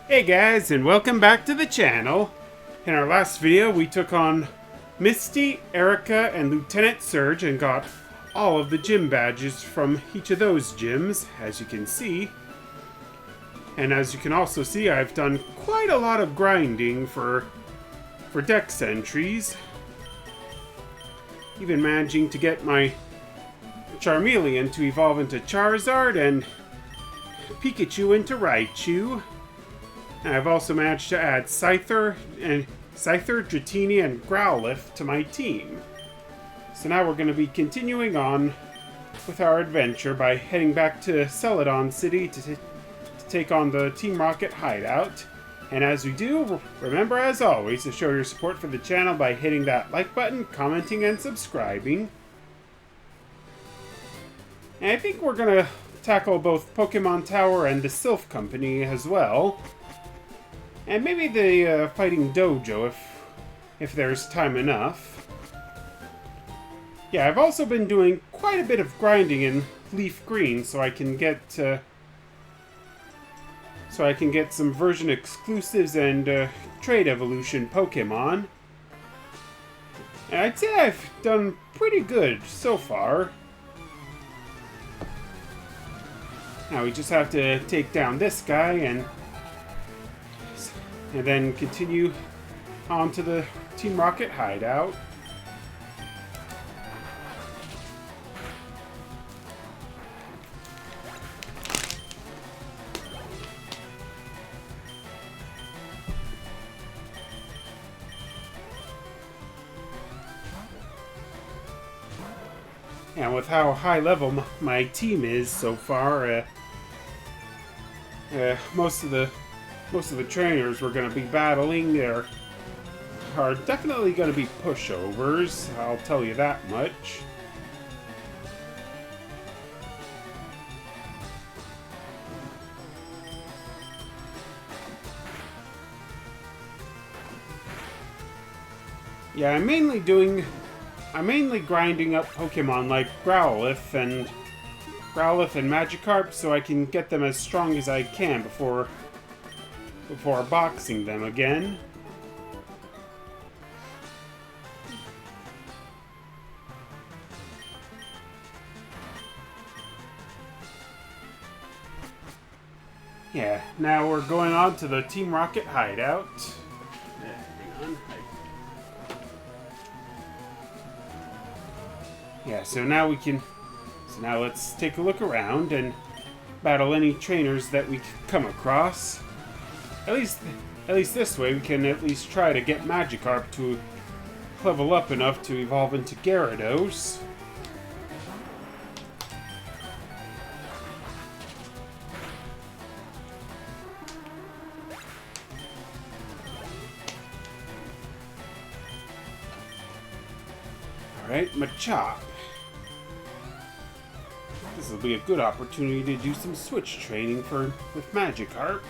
Hey guys, and welcome back to the channel. In our last video, we took on Misty, Erica, and Lieutenant Surge and got all of the gym badges from each of those gyms, as you can see. And as you can also see, I've done quite a lot of grinding for dex entries. Even managing to get my Charmeleon to evolve into Charizard and Pikachu into Raichu. And I've also managed to add Scyther, Dratini, and Growlithe to my team. So now we're going to be continuing on with our adventure by heading back to Celadon City to take on the Team Rocket hideout. And as we do, remember as always to show your support for the channel by hitting that like button, commenting, and subscribing. And I think we're going to tackle both Pokemon Tower and the Sylph Company as well. And maybe the Fighting Dojo if there's time enough. Yeah, I've also been doing quite a bit of grinding in Leaf Green so I can get some version exclusives and trade evolution Pokemon. And I'd say I've done pretty good so far. Now we just have to take down this guy and then continue on to the Team Rocket hideout. And with how high level my team is so far, most of the trainers we're going to be battling are definitely going to be pushovers, I'll tell you that much. Yeah, I'm mainly grinding up Pokemon like Growlithe and Magikarp so I can get them as strong as I can before boxing them again. Yeah, now we're going on to the Team Rocket hideout. Hang on. Yeah, so now let's take a look around and battle any trainers that we come across. At least this way we can at least try to get Magikarp to level up enough to evolve into Gyarados. Alright, Machop. This will be a good opportunity to do some switch training with Magikarp.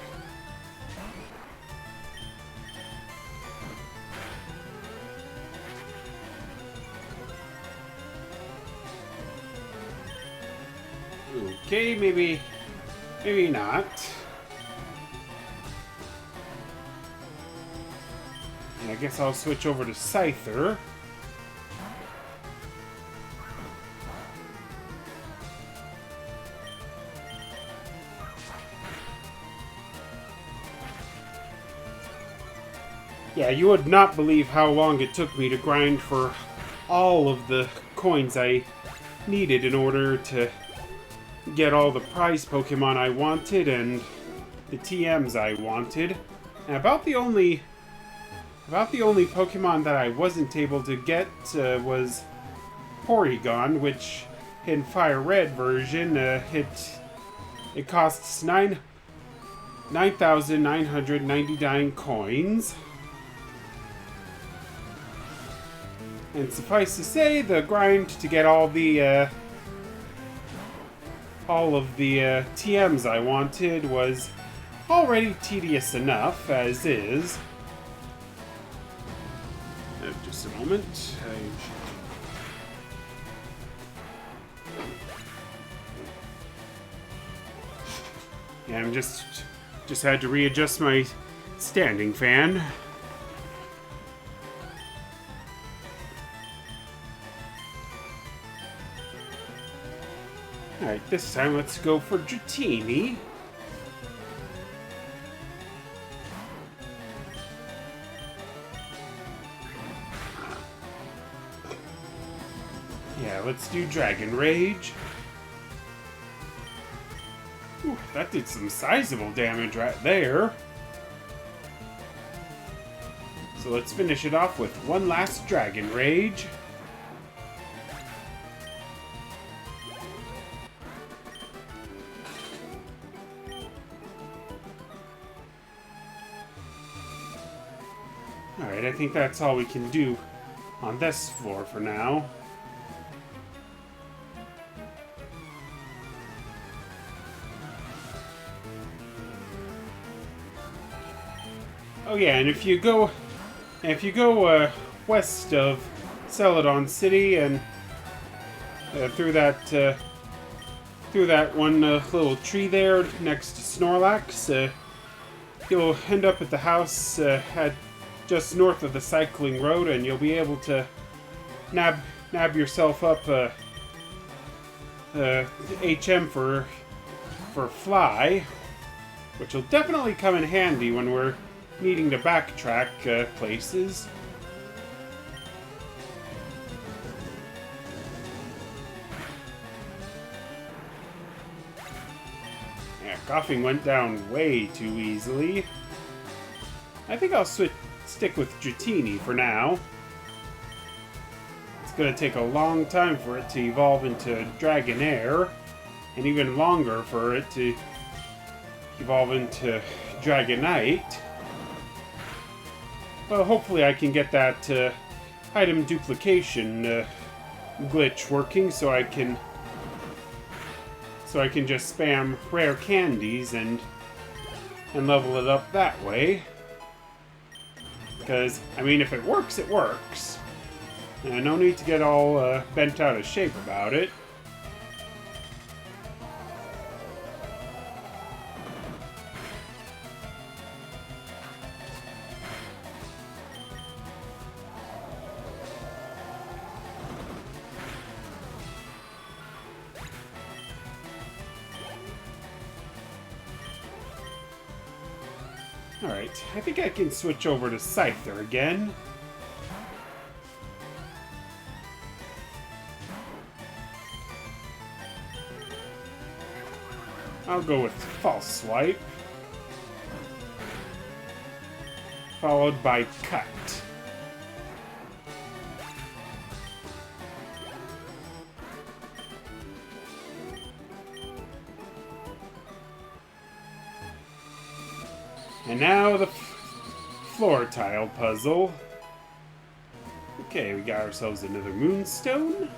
Okay, maybe not. And I guess I'll switch over to Scyther. Yeah, you would not believe how long it took me to grind for all of the coins I needed in order to get all the prize Pokemon I wanted and the TMs I wanted. And about the only Pokemon that I wasn't able to get was Porygon, which in FireRed version it costs 9,999 coins. And suffice to say, the grind to get all of the TMs I wanted was already tedious enough as is. Just a moment. Yeah, I'm just Just had to readjust my standing fan. Alright, this time let's go for Dratini. Yeah, let's do Dragon Rage. Ooh, that did some sizable damage right there. So let's finish it off with one last Dragon Rage. Alright, I think that's all we can do on this floor for now. Oh yeah, and if you go west of Celadon City and through that one little tree there next to Snorlax, you'll end up at the house at just north of the cycling road, and you'll be able to nab yourself up HM for Fly, which will definitely come in handy when we're needing to backtrack places. Yeah, coughing went down way too easily. I think I'll stick with Dratini for now. It's gonna take a long time for it to evolve into Dragonair, and even longer for it to evolve into Dragonite. Well, hopefully I can get that item duplication glitch working, so I can just spam rare candies and level it up that way. Because, I mean, if it works, it works. No need to get all bent out of shape about it. Alright, I think I can switch over to Scyther again. I'll go with False Swipe, followed by Cut. And now the floor tile puzzle. Okay, we got ourselves another Moonstone.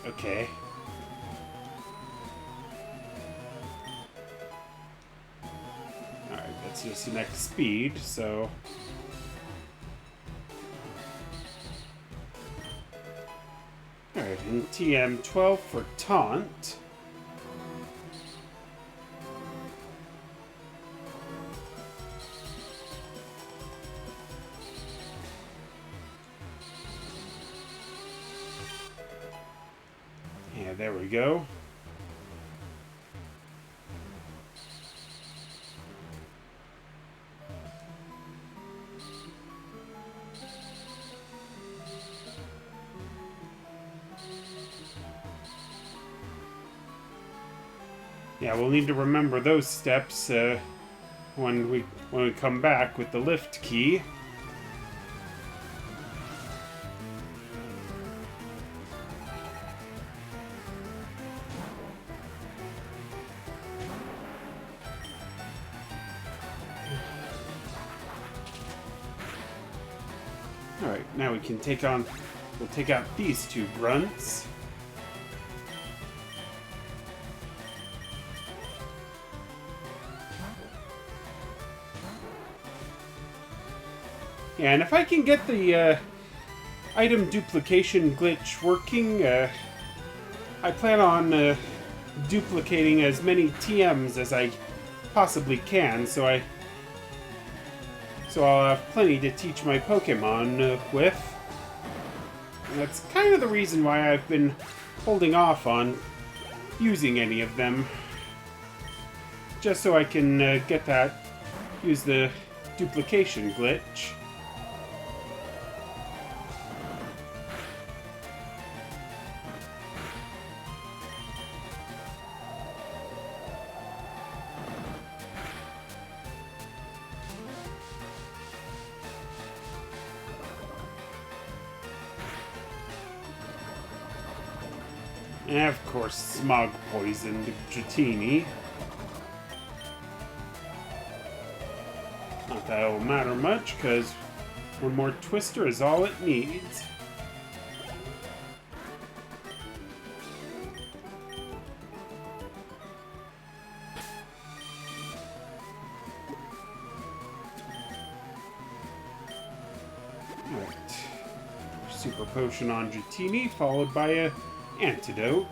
Okay. Alright, that's just the next speed, so... Alright, and TM12 for Taunt. Yeah, there we go. Yeah, we'll need to remember those steps when we come back with the lift key. Alright, now we can we'll take out these two grunts. Yeah, and if I can get the item duplication glitch working, I plan on duplicating as many TMs as I possibly can, so I'll have plenty to teach my Pokemon with. And that's kind of the reason why I've been holding off on using any of them. Just so I can use the duplication glitch. And of course, Smog poisoned Dratini. Not that it'll matter much, because one more Twister is all it needs. Alright. Super Potion on Dratini, followed by a Antidote.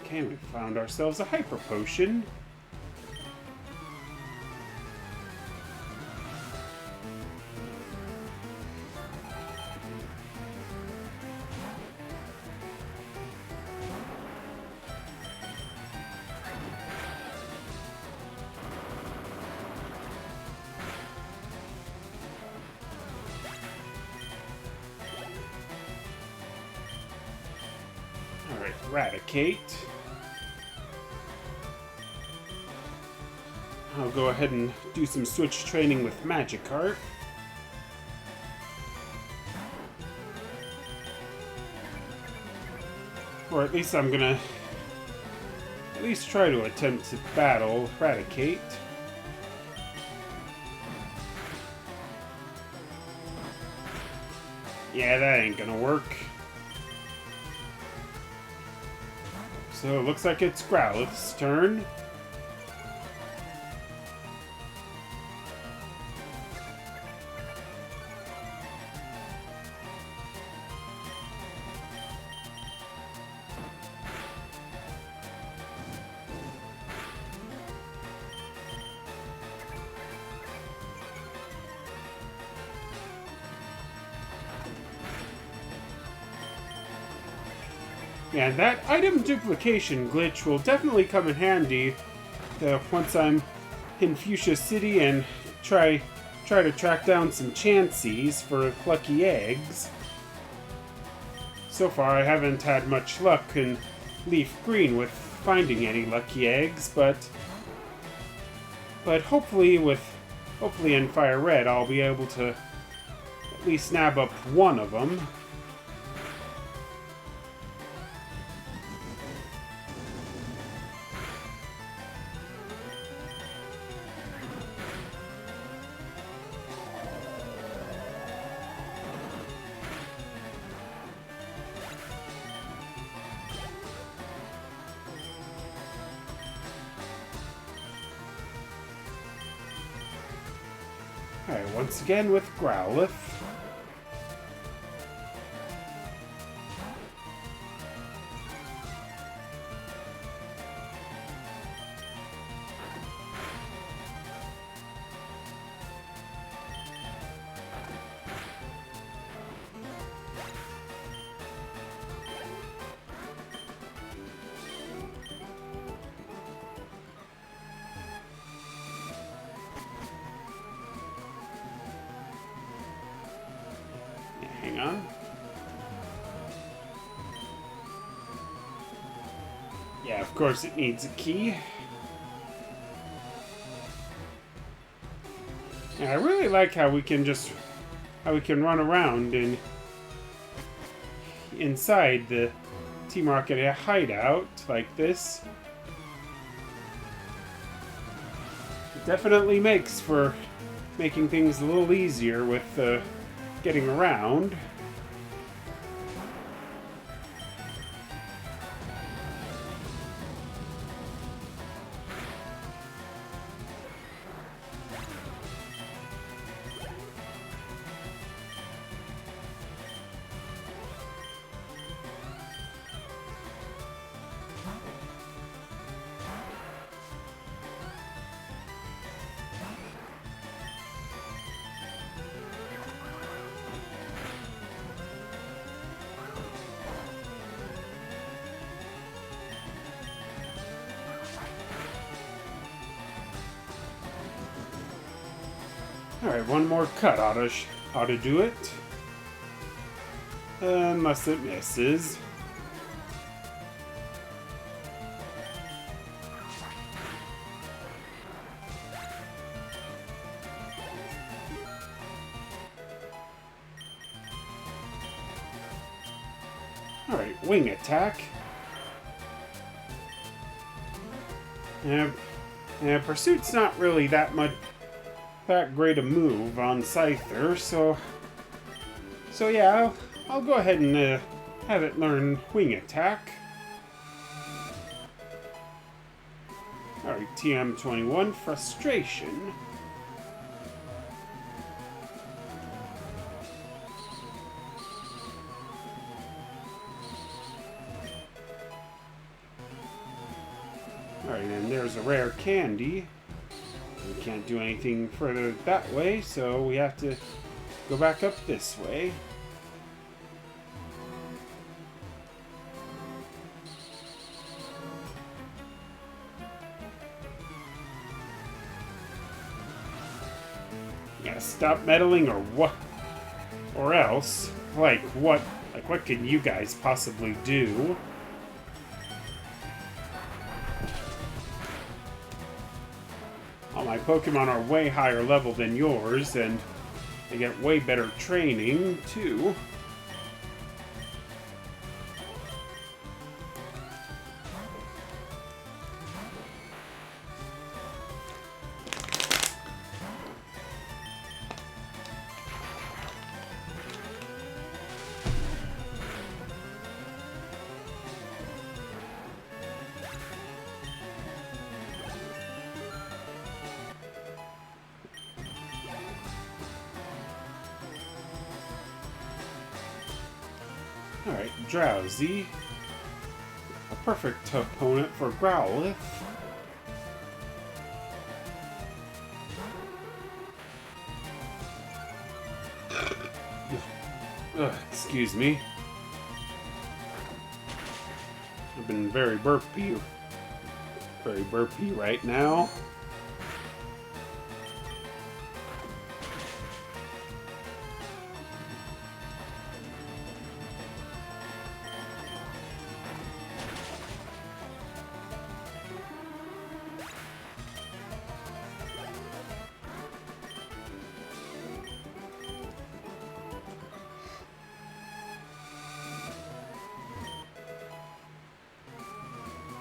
Okay, we found ourselves a Hyper Potion. Alright, Eradicate. I'll go ahead and do some switch training with Magikarp. Or at least I'm gonna at least try to attempt to battle Eradicate. Yeah, that ain't gonna work. So it looks like it's Growlithe's turn. Yeah, that item duplication glitch will definitely come in handy once I'm in Fuchsia City and try to track down some Chanseys for lucky eggs. So far, I haven't had much luck in Leaf Green with finding any lucky eggs, but hopefully in FireRed I'll be able to at least snap up one of them. Alright, once again with Growlithe. Hang on. Yeah, of course it needs a key. And I really like how we can run around and inside the Team Rocket hideout like this. It definitely makes for making things a little easier with getting around. Alright, one more cut ought to do it. Unless it misses. Alright, wing attack. And Pursuit's not really that great a move on Scyther, so yeah, I'll go ahead and have it learn wing attack. Alright, TM21, frustration. Alright, and there's a rare candy. We can't do anything further that way, so we have to go back up this way. Yeah, stop meddling or what? Or else, like what can you guys possibly do? All my Pokemon are way higher level than yours, and they get way better training, too. Alright, Drowsy. A perfect opponent for Growlithe. Excuse me. I've been very burpy right now.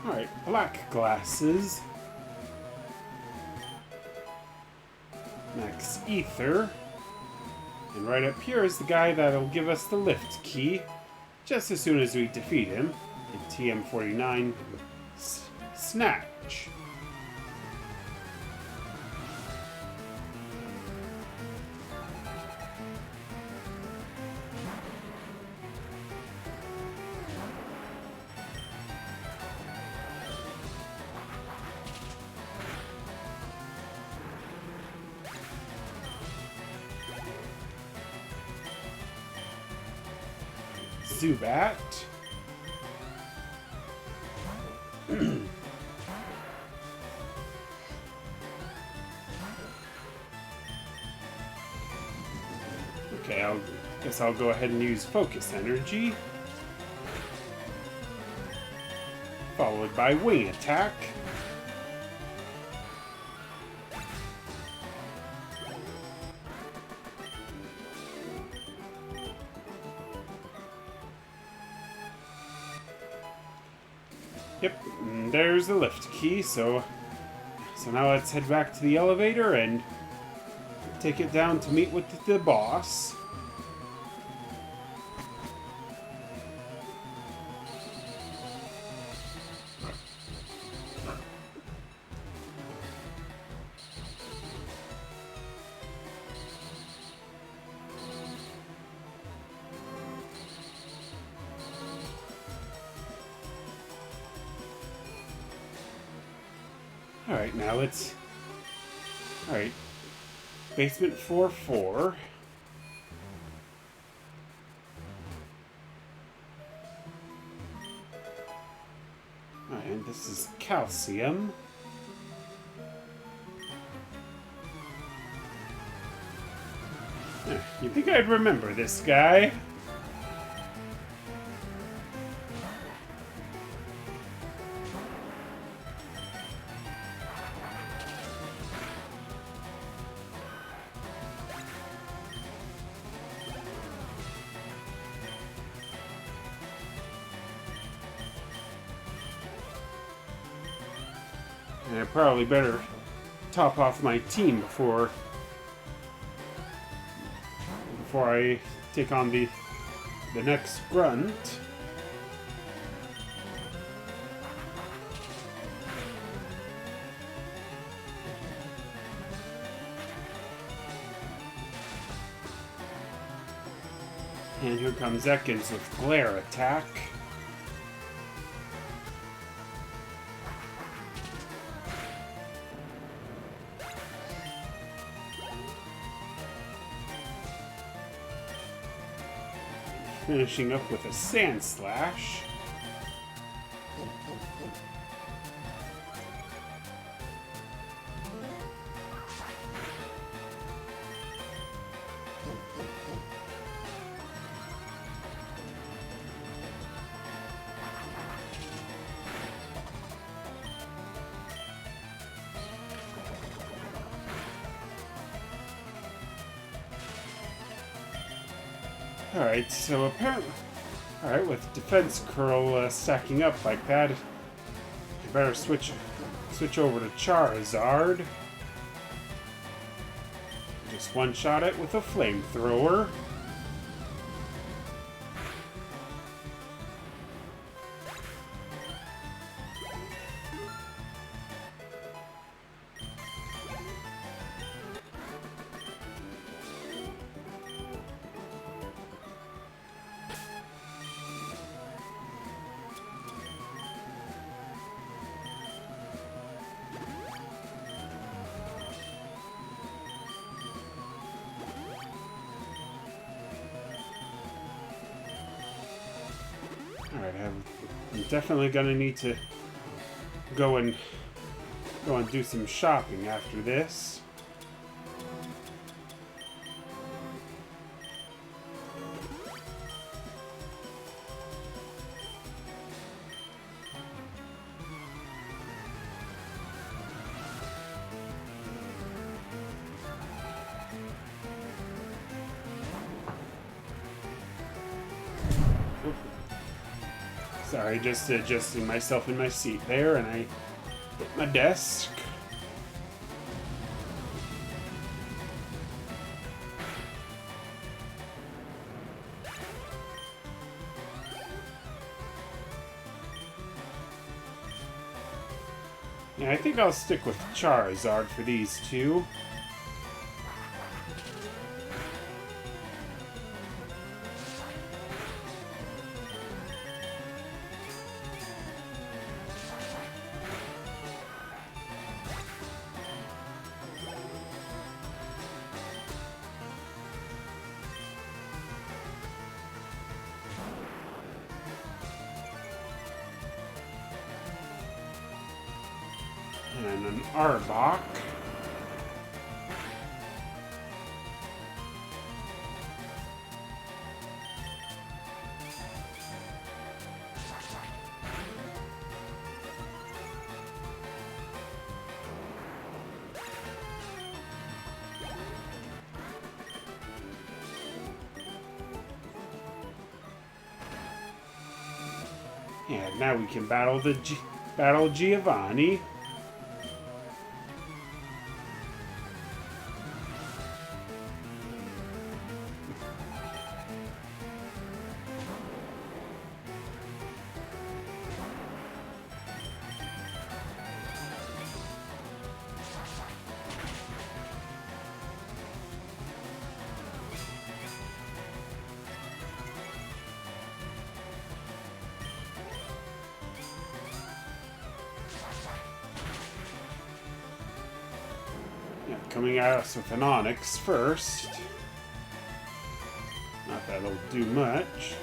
Alright, black glasses. Max Ether. And right up here is the guy that'll give us the lift key just as soon as we defeat him. In TM49 Snatch. Zubat. Okay, guess I'll go ahead and use Focus Energy. Followed by Wing Attack. Yep, and there's the lift key, so now let's head back to the elevator and take it down to meet with the boss. Alright, now let's... Alright. Basement 4-4. Alright, and this is calcium. You think I'd remember this guy? And I probably better top off my team before I take on the next grunt. And here comes Ekans with Glare Attack. Finishing up with a Sand Slash. Alright, so apparently... Alright, with Defense Curl stacking up like that, I better switch over to Charizard. Just one-shot it with a Flamethrower. Alright, I'm definitely gonna need to go and do some shopping after this. Sorry, just adjusting myself in my seat there, and I hit my desk. Yeah, I think I'll stick with Charizard for these two. And an Arbok. Yeah, now we can battle Giovanni. Coming at us with an Onix first. Not that it'll do much.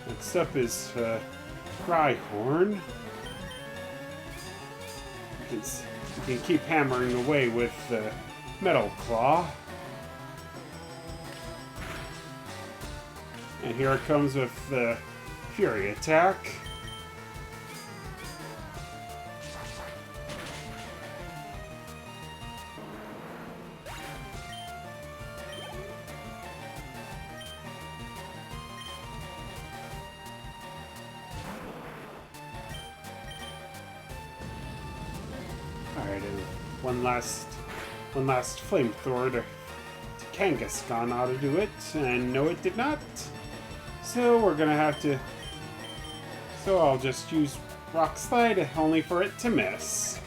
Next up is Rhyhorn. You can keep hammering away with Metal Claw. And here it comes with the Fury attack. Alright, and one last flamethrower to Kangaskhan ought to do it, and no, it did not. So we're gonna have to. So I'll just use Rock Slide, only for it to miss.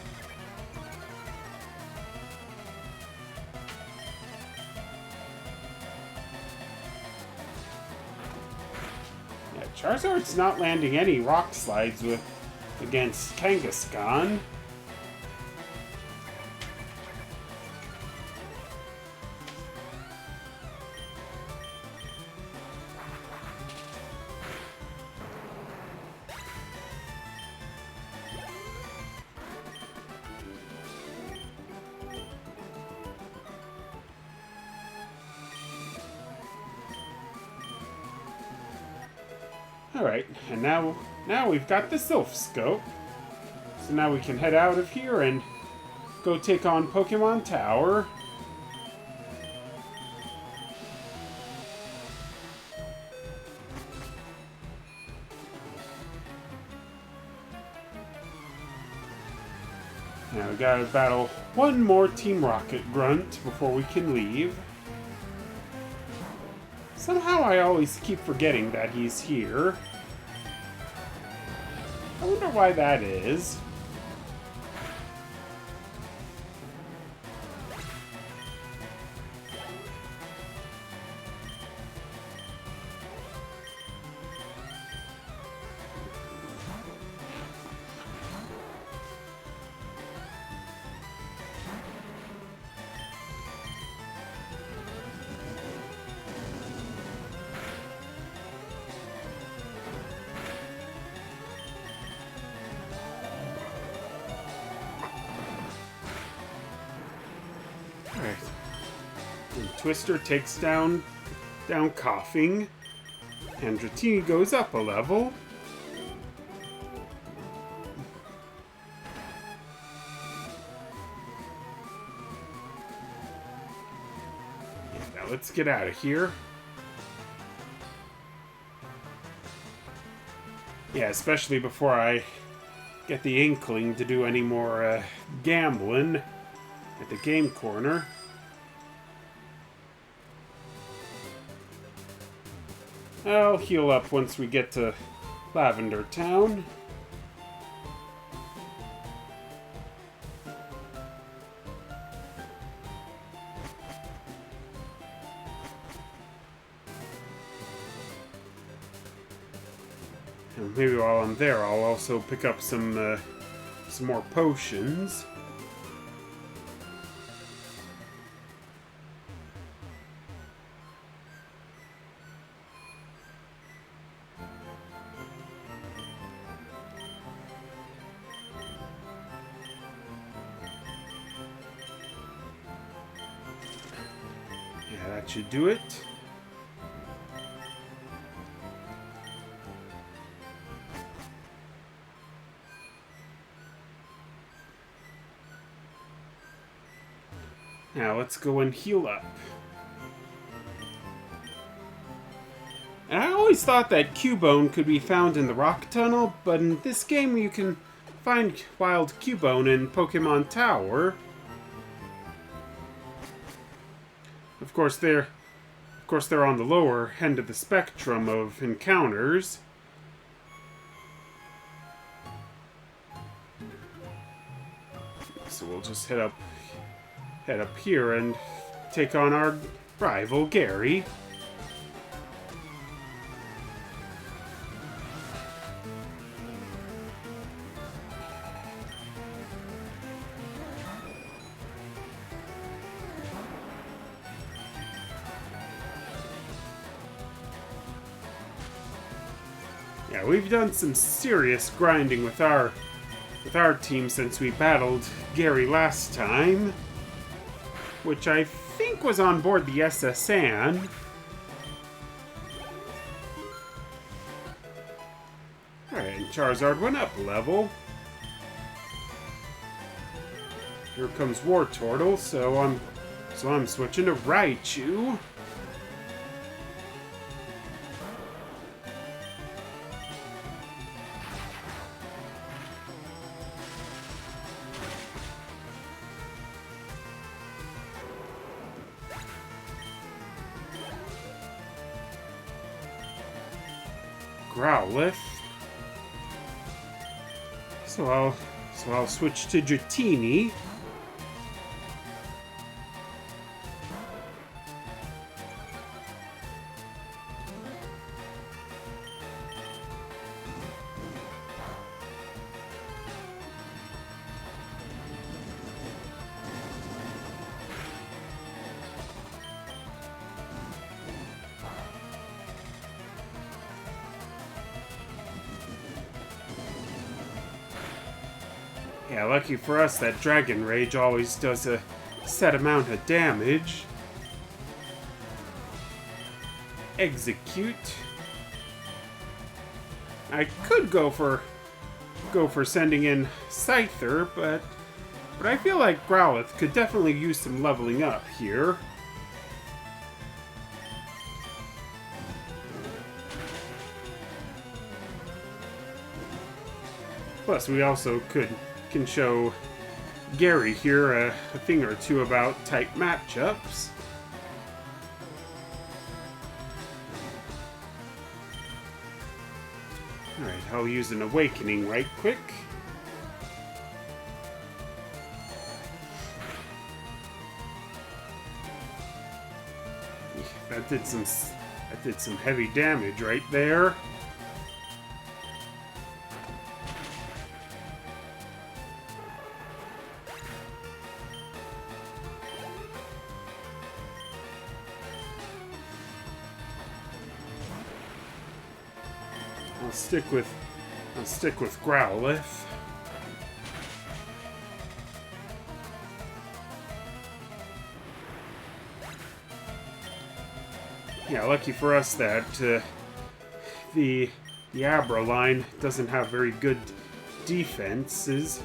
Yeah, Charizard's not landing any Rock Slides against Kangaskhan. Alright, and now we've got the Sylph Scope. So now we can head out of here and go take on Pokemon Tower. Now we gotta battle one more Team Rocket Grunt before we can leave. Somehow I always keep forgetting that he's here. I wonder why that is. Alright. And Twister takes down Coughing. And Dratini goes up a level. Yeah, now let's get out of here. Yeah, especially before I get the inkling to do any more gambling at the game corner. I'll heal up once we get to Lavender Town. And maybe while I'm there, I'll also pick up some more potions. Yeah, that should do it. Now let's go and heal up. And I always thought that Cubone could be found in the Rock Tunnel, but in this game you can find wild Cubone in Pokemon Tower. Of course they're on the lower end of the spectrum of encounters. So we'll just head up here and take on our rival Gary. Yeah, we've done some serious grinding with our team since we battled Gary last time, which I think was on board the SSN. Alright, and Charizard went up a level. Here comes War Turtle, so I'm switching to Raichu. Growlithe. So I'll switch to Dratini. Yeah, lucky for us that Dragon Rage always does a set amount of damage. Execute. I could go for sending in Scyther, but I feel like Growlithe could definitely use some leveling up here. Plus, we also can show Gary here a thing or two about type matchups. Alright, I'll use an Awakening right quick. That did some heavy damage right there. I'll stick with Growlithe. Yeah, lucky for us that the Abra line doesn't have very good defenses.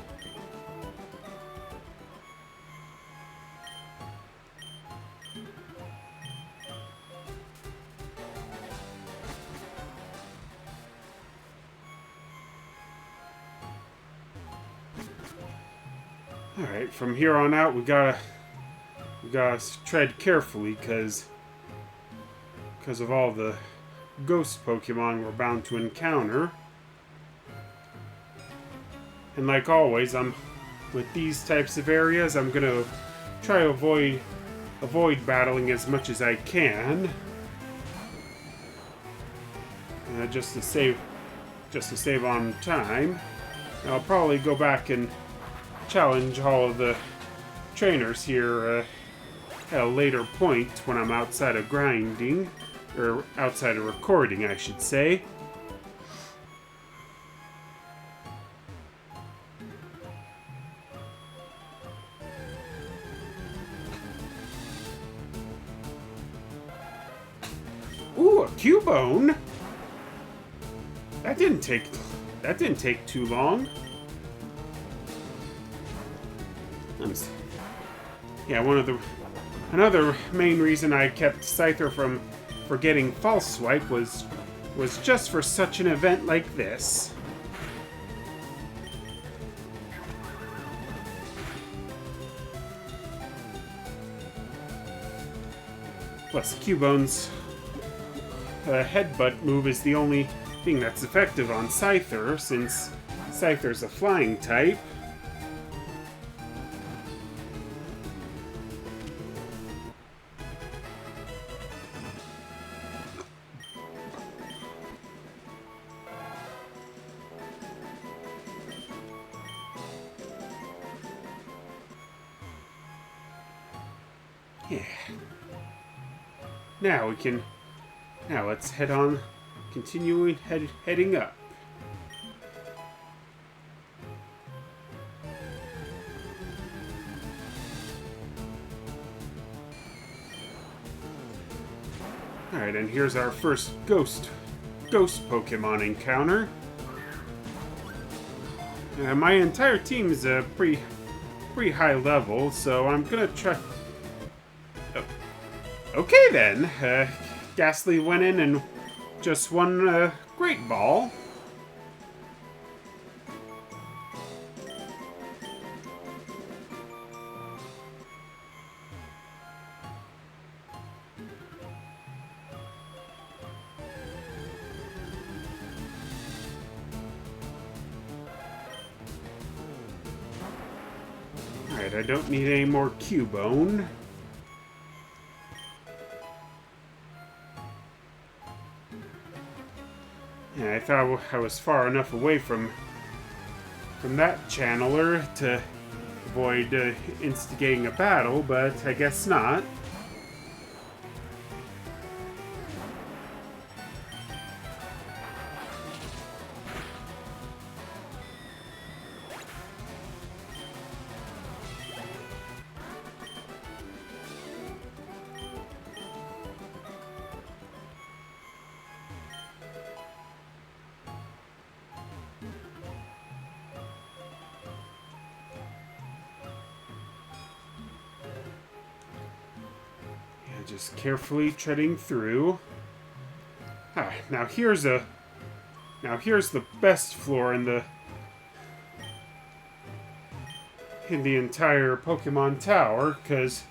Alright, from here on out we gotta tread carefully because of all the ghost Pokemon we're bound to encounter. And like always, with these types of areas, I'm gonna try to avoid battling as much as I can. Just to save on time. I'll probably go back and challenge all of the trainers here at a later point when I'm outside of grinding, or outside of recording, I should say. Ooh, a Cubone! That didn't take too long. Yeah, another main reason I kept Scyther from getting False Swipe was just for such an event like this. Plus, Cubone's headbutt move is the only thing that's effective on Scyther, since Scyther's a flying type. Yeah. Now let's head on, heading up. Alright, and here's our first ghost Pokemon encounter. My entire team is a pretty high level, so I'm gonna try... Oh. Okay then, Ghastly went in and just won a Great Ball. Alright, I don't need any more Cubone. Yeah, I thought I was far enough away from that channeler to avoid instigating a battle, but I guess not. Just carefully treading through. Now here's the best floor in the entire Pokemon Tower, because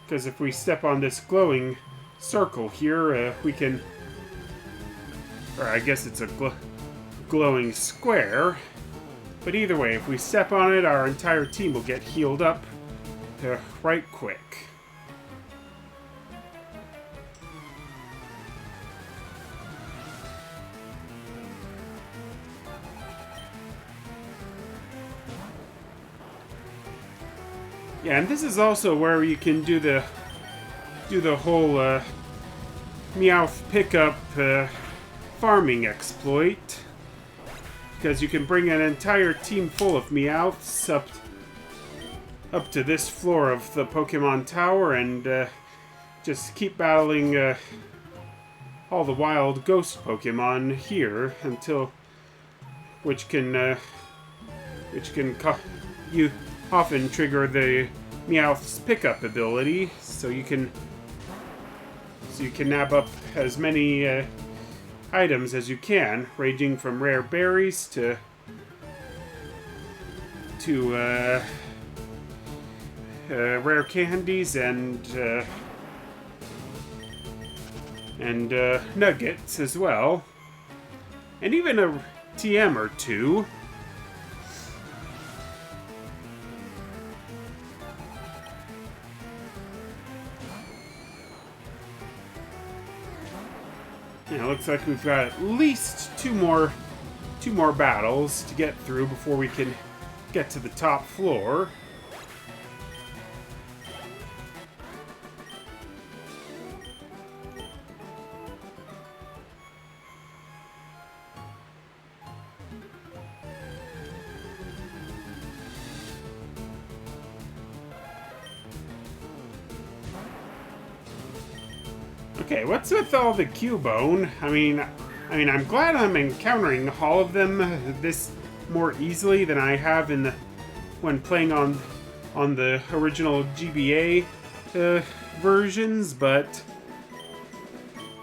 if we step on this glowing circle here, we can, or I guess it's a glowing square. But either way, if we step on it, our entire team will get healed up right quick. Yeah, and this is also where you can do the whole Meowth pickup farming exploit, because you can bring an entire team full of Meowths up to this floor of the Pokemon Tower and just keep battling all the wild ghost Pokemon here until which can you often trigger the Meowth's pickup ability, so you can nab up as many items as you can, ranging from rare berries to rare candies and nuggets as well, and even a TM or two. Yeah, it looks like we've got at least two more battles to get through before we can get to the top floor. Okay, what's with all the Cubone? I mean, I'm glad I'm encountering all of them this more easily than I have when playing on the original GBA versions, but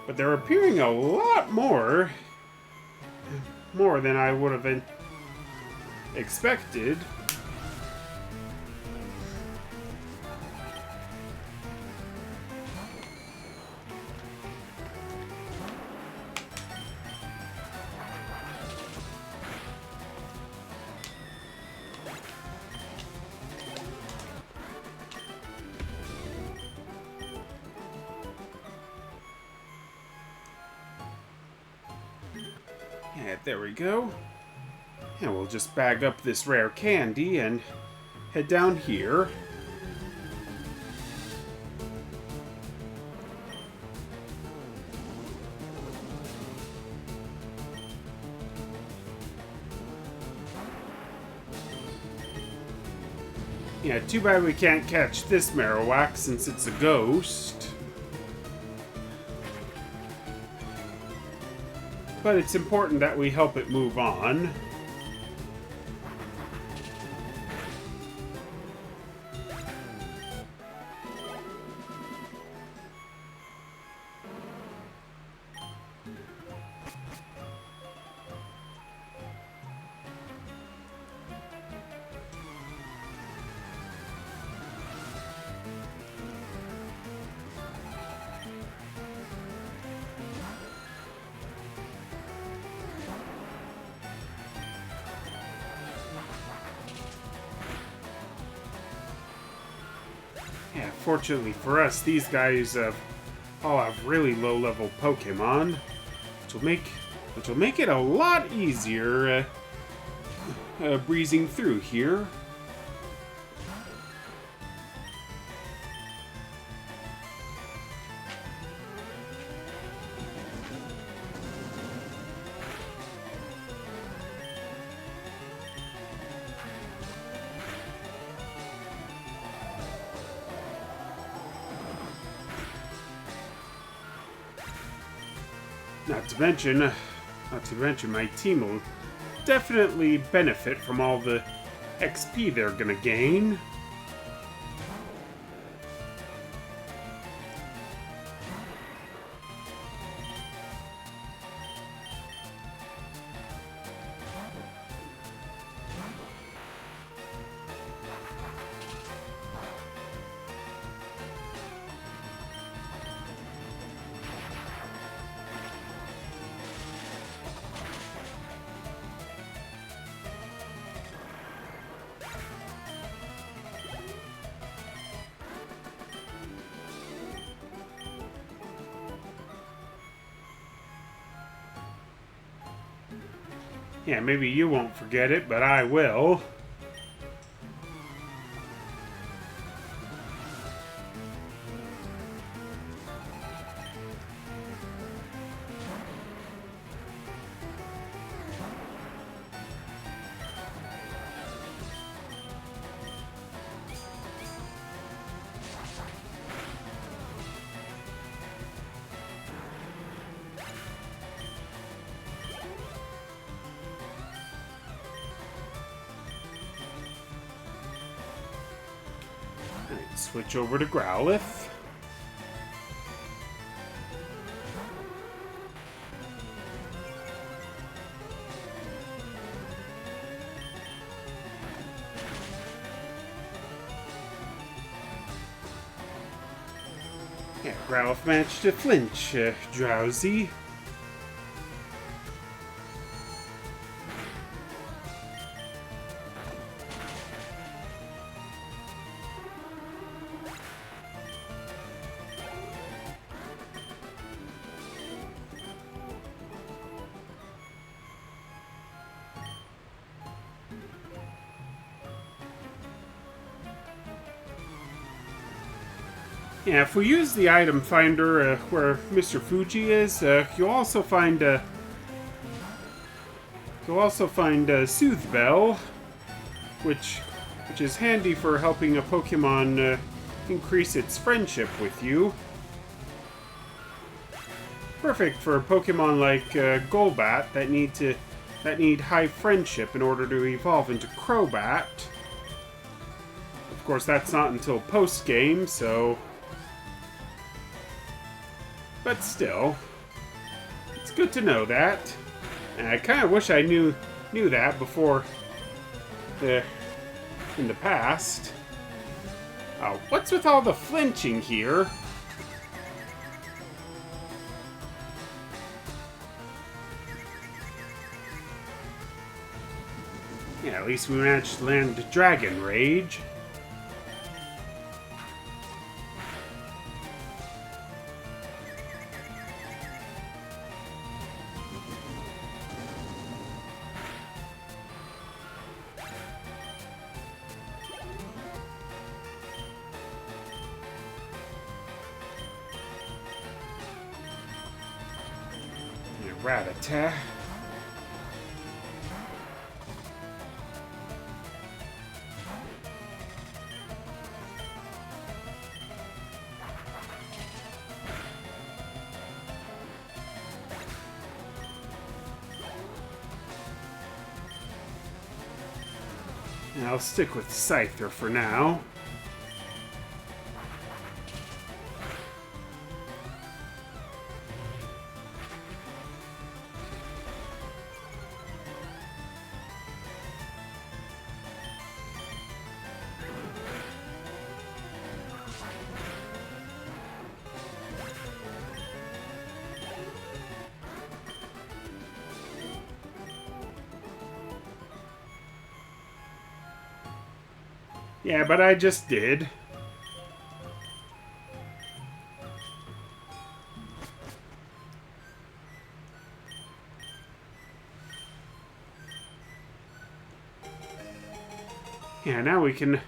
they're appearing a lot more than I would have expected. Yeah, there we go. And we'll just bag up this rare candy and head down here. Yeah, too bad we can't catch this Marowak since it's a ghost. But it's important that we help it move on. Yeah, fortunately for us, these guys all have really low-level Pokemon, which will make it a lot easier breezing through here. Not to mention, my team will definitely benefit from all the XP they're gonna gain. Yeah, maybe you won't forget it, but I will. Switch over to Growlithe. Yeah, Growlithe managed to flinch, Drowsy. Yeah, if we use the item finder where Mr. Fuji is, you'll also find Soothe Bell, which is handy for helping a Pokemon increase its friendship with you. Perfect for Pokemon like Golbat that need high friendship in order to evolve into Crobat. Of course, that's not until post-game, so... But still, it's good to know that. And I kind of wish I knew that before in the past. Oh, what's with all the flinching here? Yeah, at least we managed to land Dragon Rage. Rattata. I'll stick with Scyther for now. Yeah, but I just did. Yeah, now we can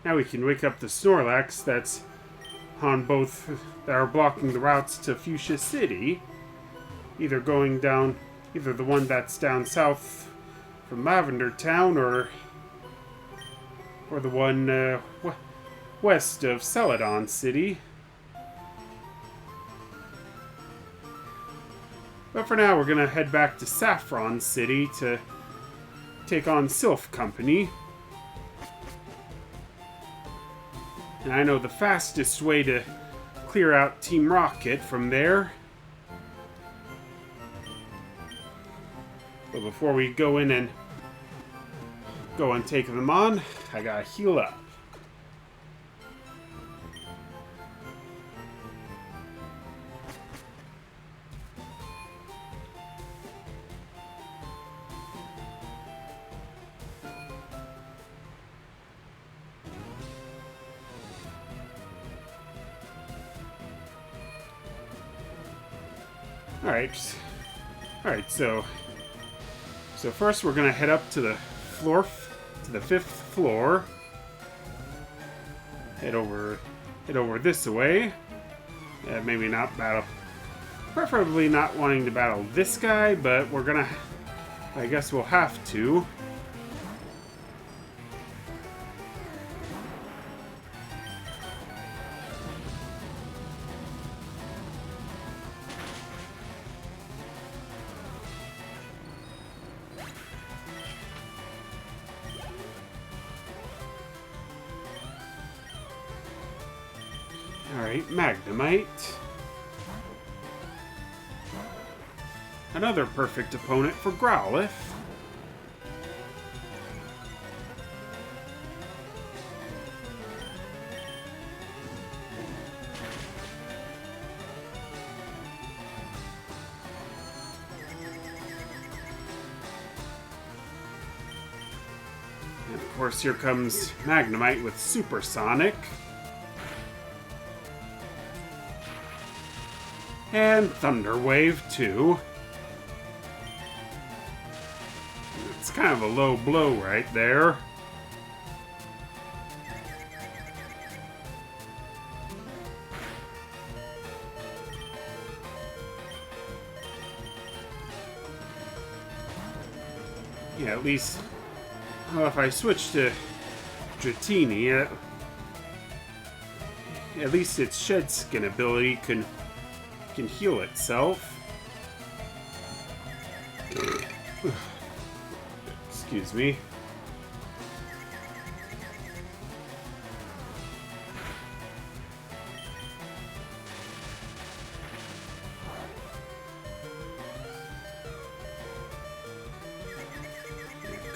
wake up the Snorlax that's on both that are blocking the routes to Fuchsia City. Either the one that's down south from Lavender Town, or the one west of Celadon City. But for now, we're gonna head back to Saffron City to take on Sylph Company. And I know the fastest way to clear out Team Rocket from there. But before we go in and take them on, I gotta heal up. Alright, so first we're gonna head up to the fifth floor. Head over this way. Maybe not battle. Preferably not wanting to battle this guy, but I guess we'll have to. Alright, Magnemite. Another perfect opponent for Growlithe. And of course, here comes Magnemite with Supersonic. And Thunder Wave, too. It's kind of a low blow right there. Yeah, at least... Well, if I switch to Dratini, at least its Shed Skin ability can heal itself. Excuse me.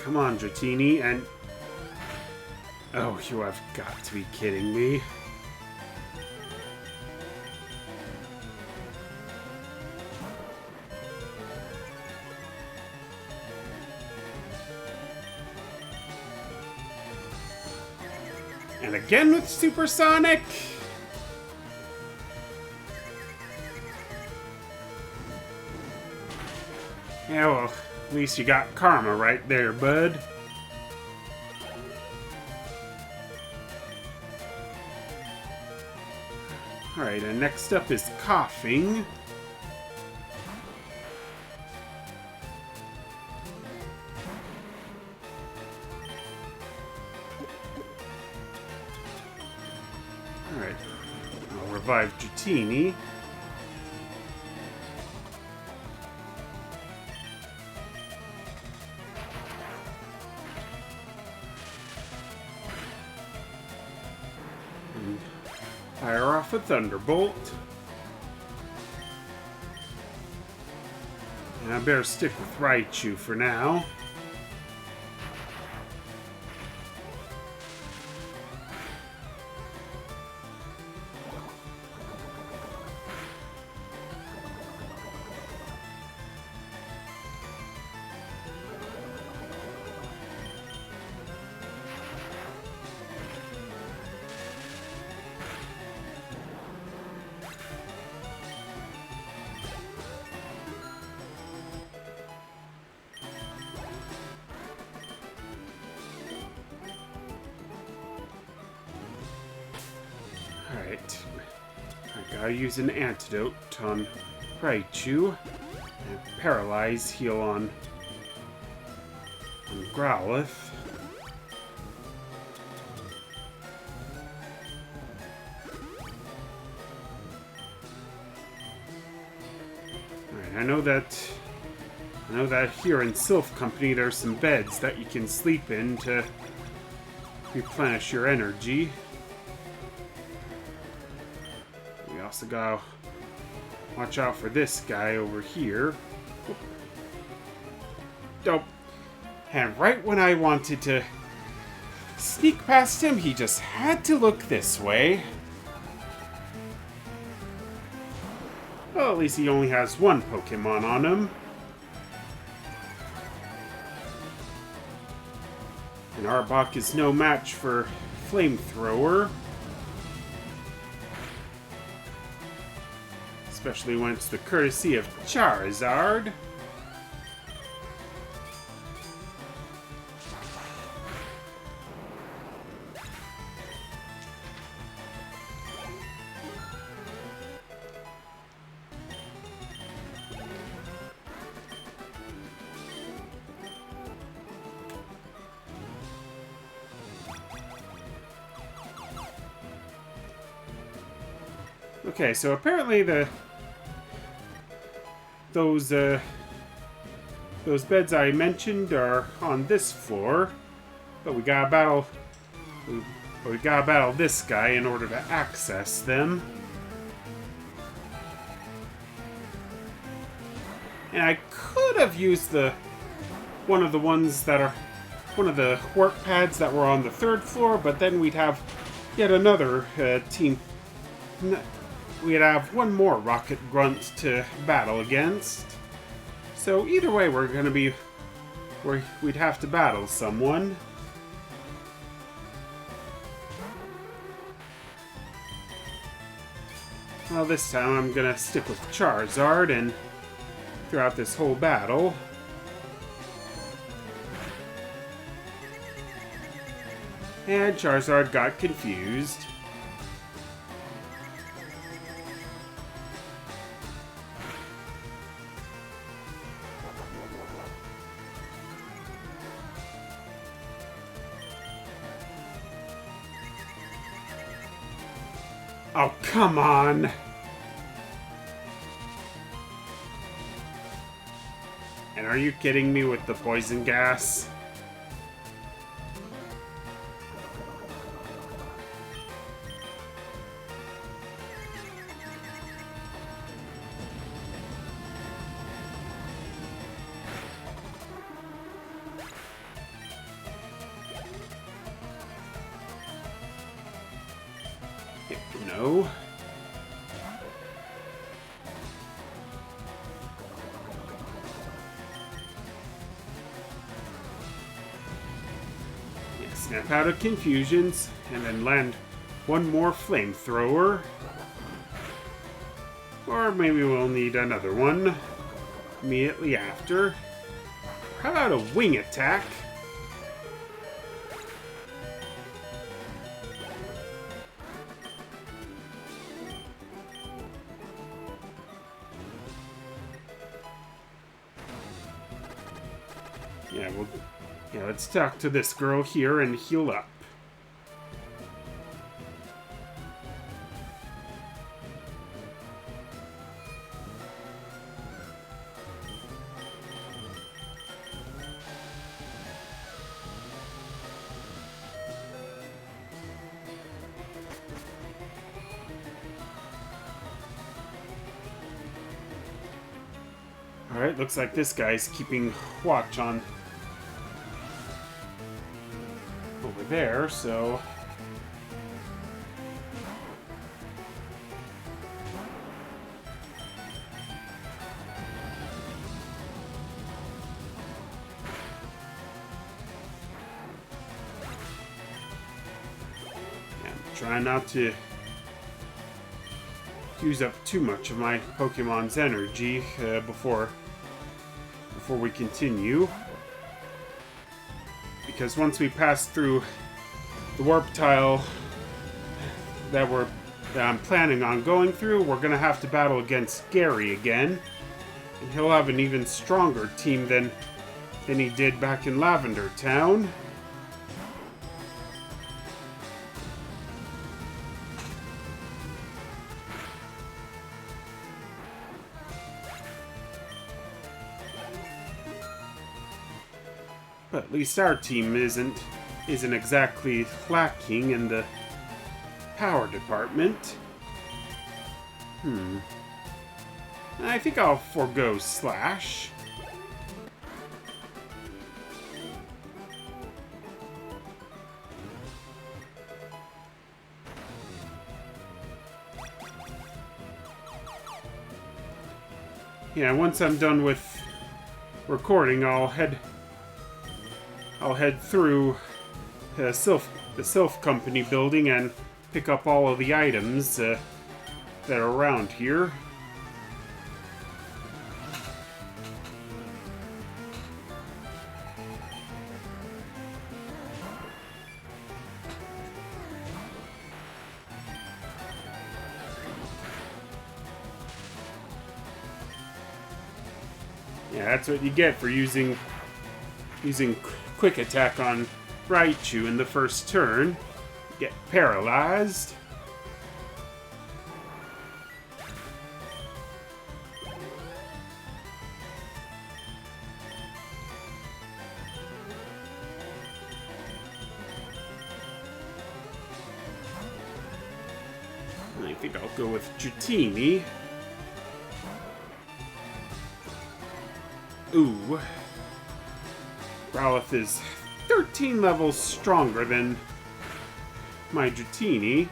Come on, Dratini, and... Oh, you have got to be kidding me. And again with Supersonic. Yeah, well, at least you got Karma right there, bud. Alright, and next up is Coughing. Alright, I'll revive Dratini. And fire off a Thunderbolt. And I better stick with Raichu for now. Alright. I gotta use an antidote on Raichu. And Paralyze heal on Growlithe. Alright, I know that here in Sylph Company there's some beds that you can sleep in to replenish your energy. We also gotta watch out for this guy over here. Dope. And right when I wanted to sneak past him, he just had to look this way. Well, at least he only has one Pokemon on him. And Arbok is no match for Flamethrower. Especially when it's the courtesy of Charizard. Okay, so apparently those beds I mentioned are on this floor, but we gotta battle this guy in order to access them. And I could have used one of the work pads that were on the third floor, but then we'd have yet another team. We'd have one more Rocket Grunt to battle against. So either way, we'd have to battle someone. Well, this time I'm gonna stick with Charizard and throughout this whole battle. And Charizard got confused. Oh, come on! And are you kidding me with the poison gas? No. Yeah, snap out of confusions, and then land one more Flamethrower. Or maybe we'll need another one immediately after. How about a Wing Attack? Yeah, let's talk to this girl here and heal up. Alright, looks like this guy's keeping watch on over there, so yeah, try not to use up too much of my Pokemon's energy before we continue. Because once we pass through the warp tile that we're that I'm planning on going through, we're going to have to battle against Gary again. And he'll have an even stronger team than he did back in Lavender Town. But at least our team isn't exactly lacking in the power department. I think I'll forego Slash. Yeah, once I'm done with recording, I'll head through the Sylph Company building and pick up all of the items that are around here. Yeah, that's what you get for using Quick Attack on Raichu in the first turn. Get paralyzed. I think I'll go with Dratini. Ooh. Growlithe is 13 levels stronger than my Dratini.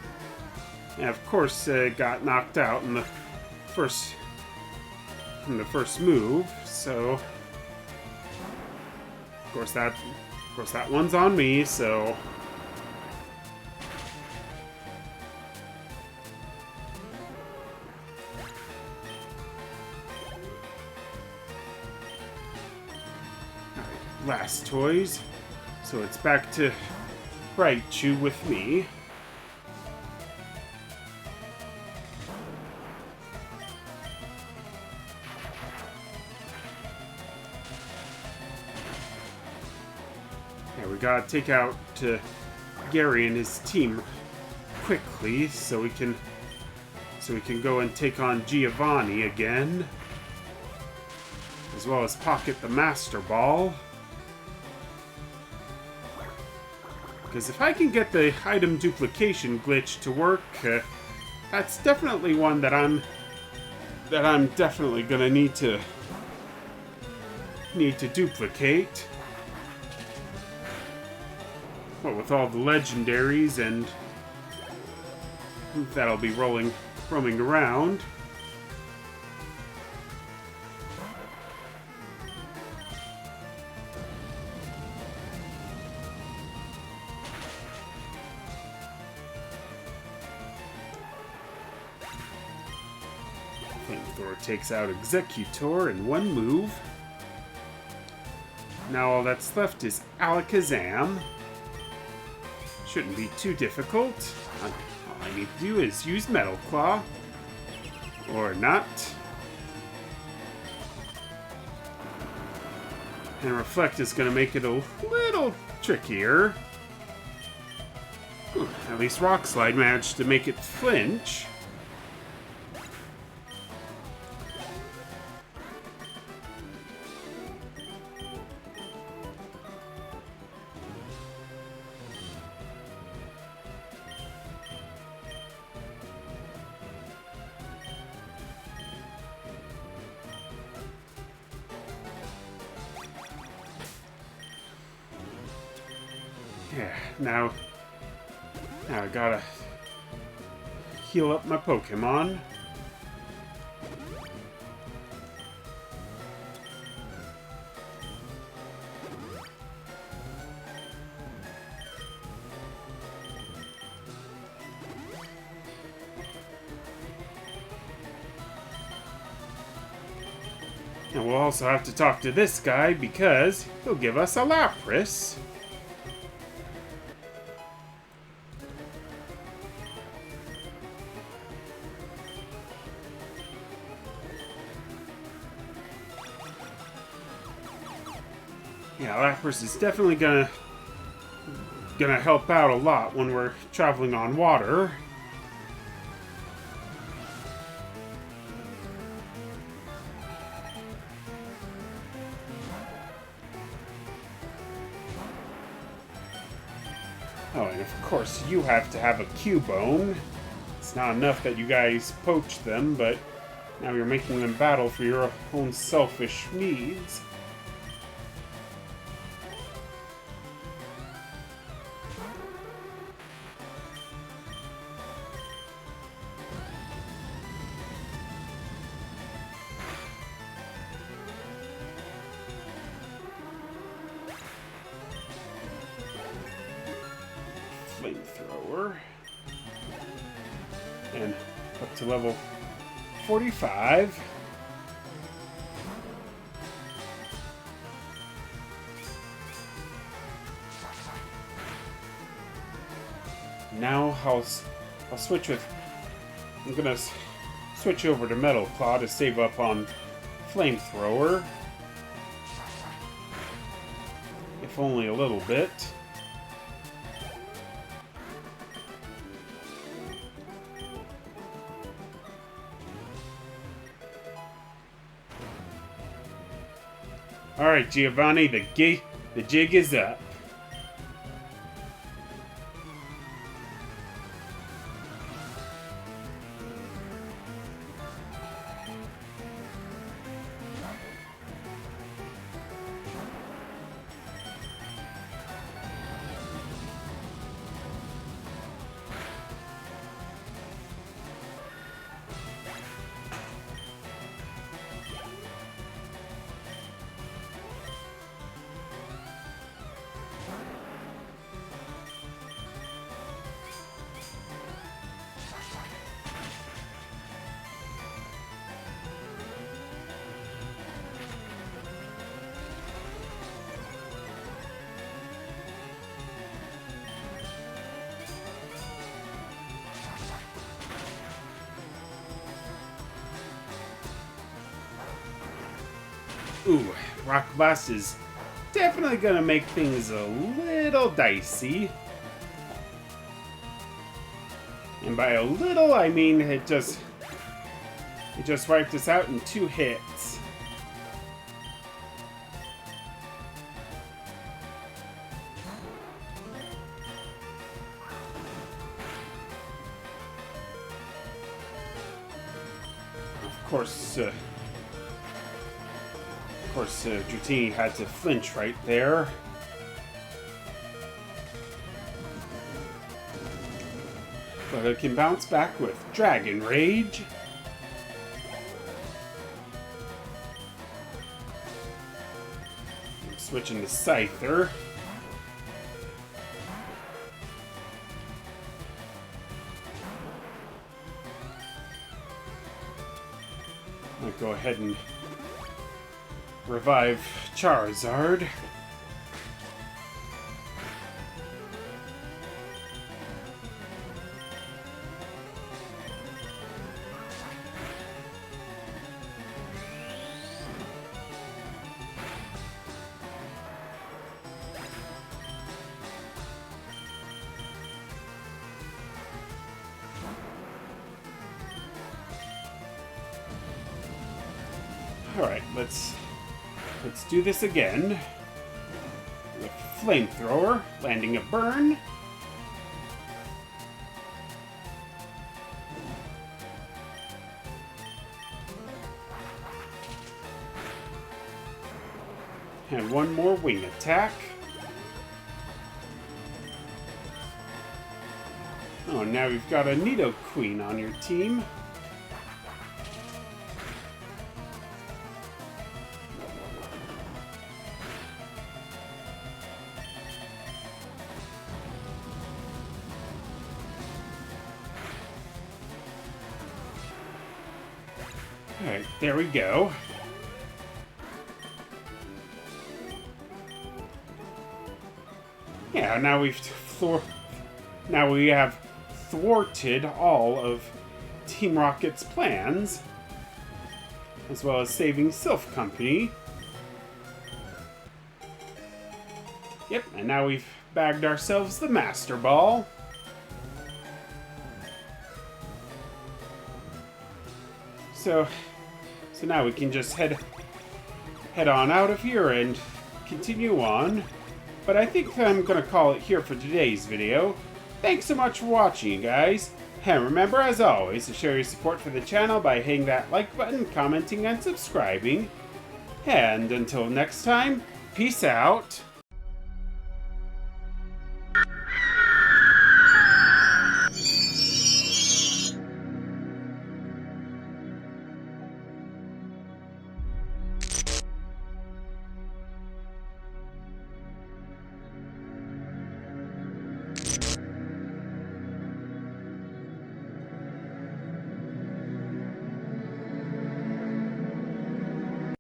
And of course, got knocked out in the first move. So, of course that one's on me. So. Last toys, so it's back to Raichu with me. Yeah, we gotta take out Gary and his team quickly, so we can go and take on Giovanni again, as well as pocket the Master Ball. Because if I can get the item duplication glitch to work, that's definitely one that I'm definitely gonna need to duplicate. What with all the legendaries and that'll be roaming around. Flamethrower takes out Executor in one move. Now all that's left is Alakazam. Shouldn't be too difficult. All I need to do is use Metal Claw. Or not. And Reflect is going to make it a little trickier. At least Rock Slide managed to make it flinch. Yeah, now I gotta heal up my Pokemon. And we'll also have to talk to this guy because he'll give us a Lapras. Yeah, Lapras is definitely gonna help out a lot when we're traveling on water. Oh, and of course you have to have a Cubone. It's not enough that you guys poached them, but now you're making them battle for your own selfish needs. Flamethrower. And up to level 45. Now I'll switch with... I'm gonna switch over to Metal Claw to save up on Flamethrower. If only a little bit. Alright, Giovanni, the jig is up. Ooh, Rock Blast is definitely gonna make things a little dicey. And by a little, I mean it just wiped us out in 2 hits. Of course, Dratini had to flinch right there. But it can bounce back with Dragon Rage. I'm switching to Scyther. I'll go ahead and revive Charizard. Alright, let's do this again. With Flamethrower, landing a burn. And one more wing attack. Oh, now we've got a Nidoqueen on your team. Alright, there we go. Yeah, now we have thwarted all of Team Rocket's plans, as well as saving Sylph Company. Yep, and now we've bagged ourselves the Master Ball. So now we can just head on out of here and continue on. But I think I'm going to call it here for today's video. Thanks so much for watching, you guys. And remember, as always, to show your support for the channel by hitting that like button, commenting, and subscribing. And until next time, peace out.